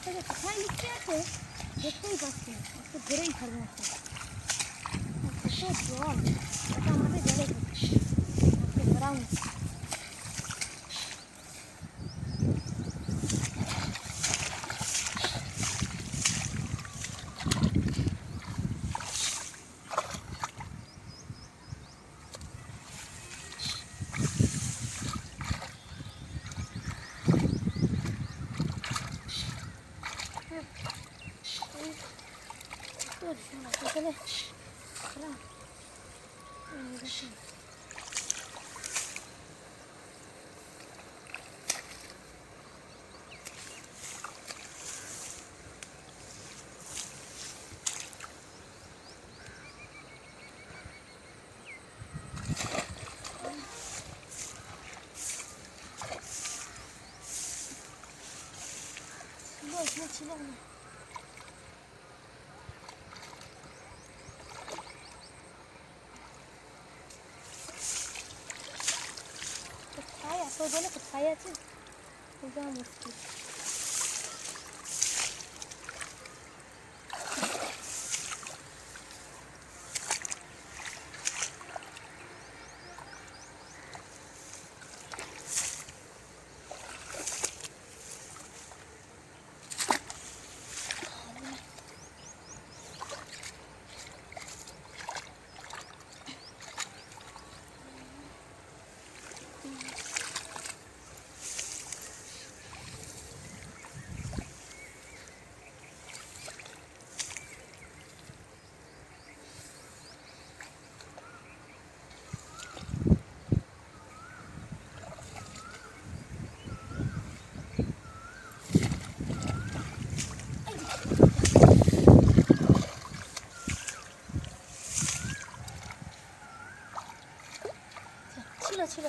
মাছটা যে কোথায় লিখতে আছে দেখতেই পাচ্ছি, একটু ধরেই ছাড়বো মাছটা। কত জল, এটা আমাদের জলে ধরাও নিচ্ছে। ছিল না কোথায়, এত বলে কোথায় আছে যাওয়া মুশকিল। ছিল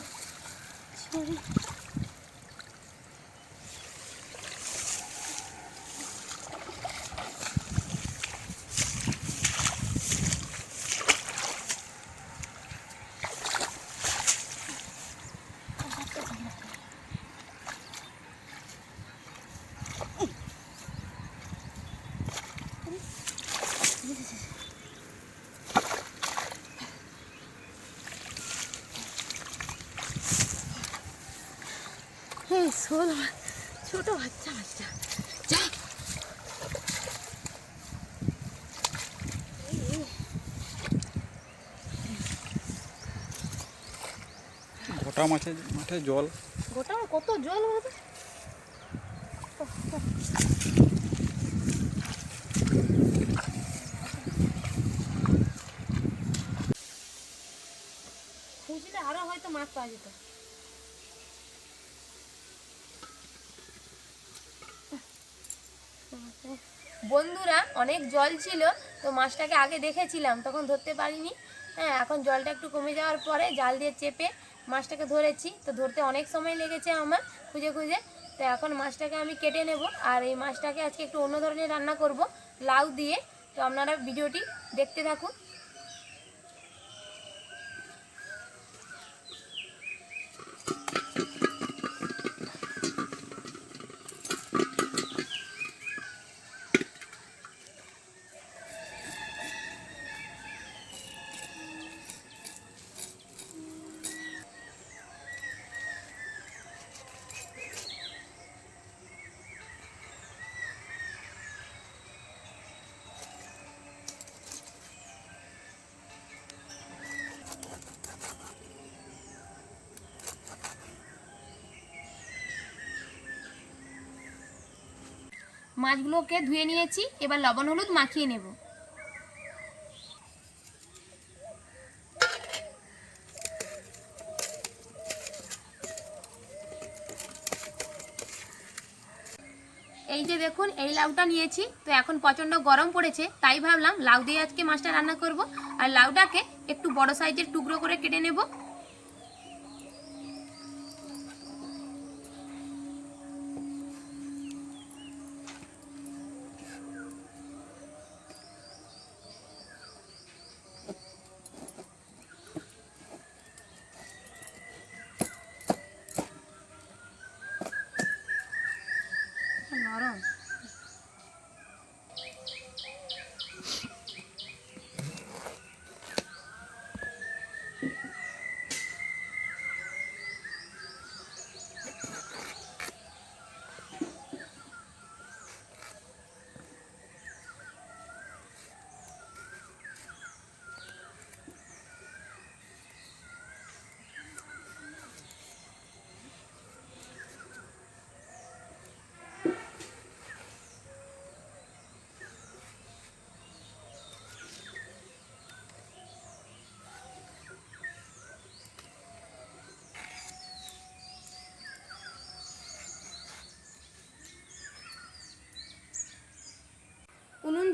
শোল, ছোট বাচ্চা বাচ্চা যা গোটা মাঠে জল, গোটা কত জল হবে। খুঁজলে আরো হয়তো মাছ পাওয়া যেত। বন্ধুরা অনেক জল ছিল, তো মাছটাকে আগে দেখেছিলাম তখন ধরতে পারিনি। হ্যাঁ, এখন জলটা একটু কমে যাওয়ার পরে জাল দিয়ে চেপে মাছটাকে ধরেছি। তো ধরতে অনেক সময় লেগেছে আমার খুঁজে খুঁজে। তো এখন মাছটাকে আমি কেটে নেব, আর এই মাছটাকে আজকে একটু অন্য ধরনের রান্না করব, লাউ দিয়ে। তো আপনারা ভিডিওটি দেখতে থাকুন। মাছগুলোকে ধুয়ে নিয়েছি, এবার লবণ হলুদ মাখিয়ে নেব। এই যে দেখুন, এই লাউটা নিয়েছি। তো এখন প্রচণ্ড গরম পড়েছে, তাই ভাবলাম লাউ দিয়ে আজকে মাছটা রান্না করব। আর লাউটাকে একটু বড় সাইজের টুকরো করে কেটে নেব। নরম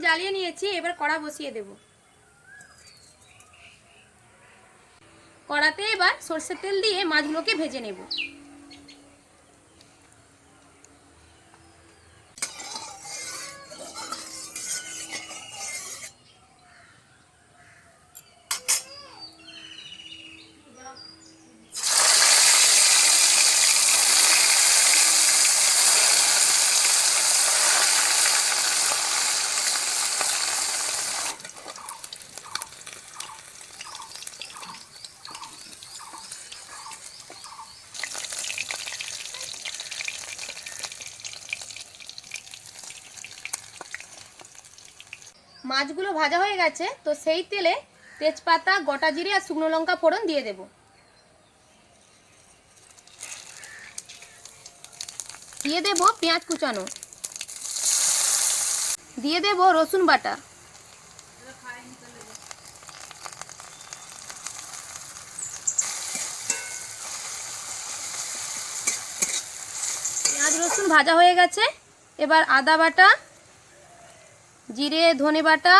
জ্বালিয়ে নিয়েছি, এবার কড়া বসিয়ে দেব। কড়াতে এবার সরষের তেল দিয়ে মাছগুলোকে ভেজে নেব। মাছগুলো ভাজা হয়ে গেছে, তো সেই তেলে তেজপাতা, গোটা জিরে আর শুকনো লঙ্কা ফোড়ন দিয়ে দেব। দিয়ে দেব পেঁয়াজ কুচানো, দিয়ে দেব রসুন বাটা, পেঁয়াজ রসুন ভাজা হয়ে গেছে, এবার আদা বাটা, জিরে ধনে বাটা,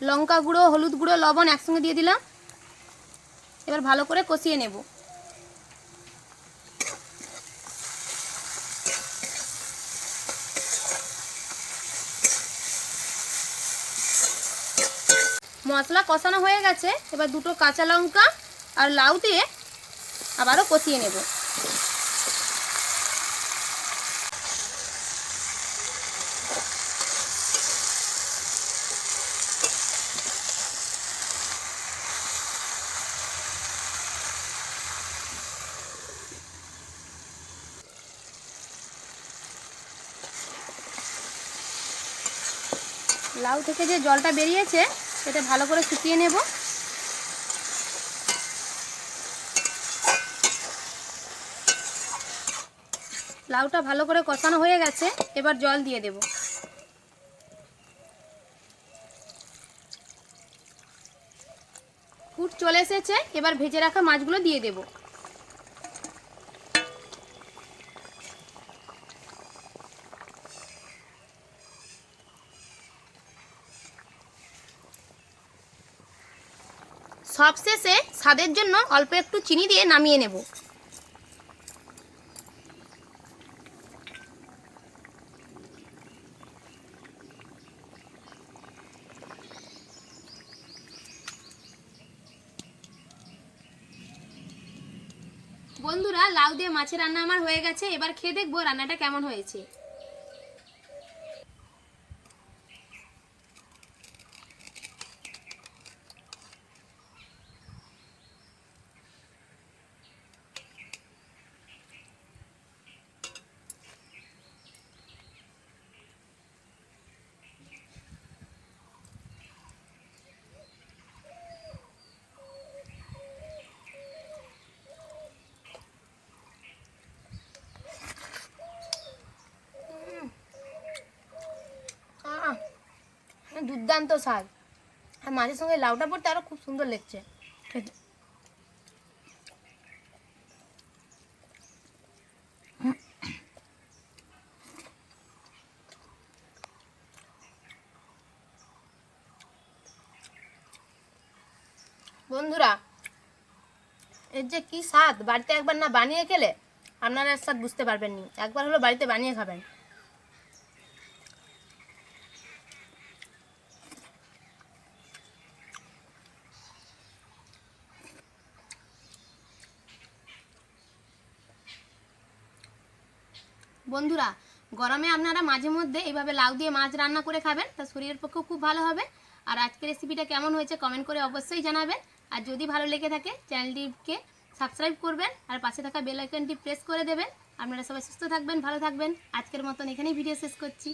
লঙ্কা গুঁড়ো, হলুদ গুঁড়ো, লবণ একসঙ্গে দিয়ে দিলাম। এবার ভালো করে কষিয়ে নেব। মশলা কষানো হয়ে গেছে, এবার দুটো কাঁচা লঙ্কা আর লাউ দিয়ে আবারও কষিয়ে নেব। লাউ থেকে যে জলটা বেরিয়েছে সেটা ভালো করে শুকিয়ে নেব। লাউটা ভালো করে কষানো হয়ে গেছে, এবার জল দিয়ে দেব। ফুট চলে এসেছে, এবার ভেজে রাখা মাছগুলো দিয়ে দেব। সবশেষে স্বাদের জন্য অল্প একটু চিনি দিয়ে নামিয়ে নেব। বন্ধুরা, লাউ দিয়ে মাছের রান্না আমার হয়ে গেছে, এবার খেয়ে দেখবো রান্নাটা কেমন হয়েছে। দুর্দান্ত স্বাদ, আর মাছের সঙ্গে লাউটা পড়তে আরো খুব সুন্দর লাগছে খেতে। বন্ধুরা, এর যে কি স্বাদ, বাড়িতে একবার না বানিয়ে খেলে আপনারা এর স্বাদ বুঝতে পারবেন না। একবার হলো বাড়িতে বানিয়ে খাবেন। বন্ধুরা, গরমে আপনারা মাঝে মধ্যে এইভাবে লাউ দিয়ে মাছ রান্না করে খাবেন, তা শরীরের পক্ষেও খুব ভালো হবে। আর আজকের রেসিপিটা কেমন হয়েছে কমেন্ট করে অবশ্যই জানাবেন। আর যদি ভালো লেগে থাকে চ্যানেলটিকে সাবস্ক্রাইব করবেন আর পাশে থাকা বেল আইকনটি প্রেস করে দেবেন। আপনারা সবাই সুস্থ থাকবেন, ভালো থাকবেন। আজকের মতন এখানেই ভিডিও শেষ করছি।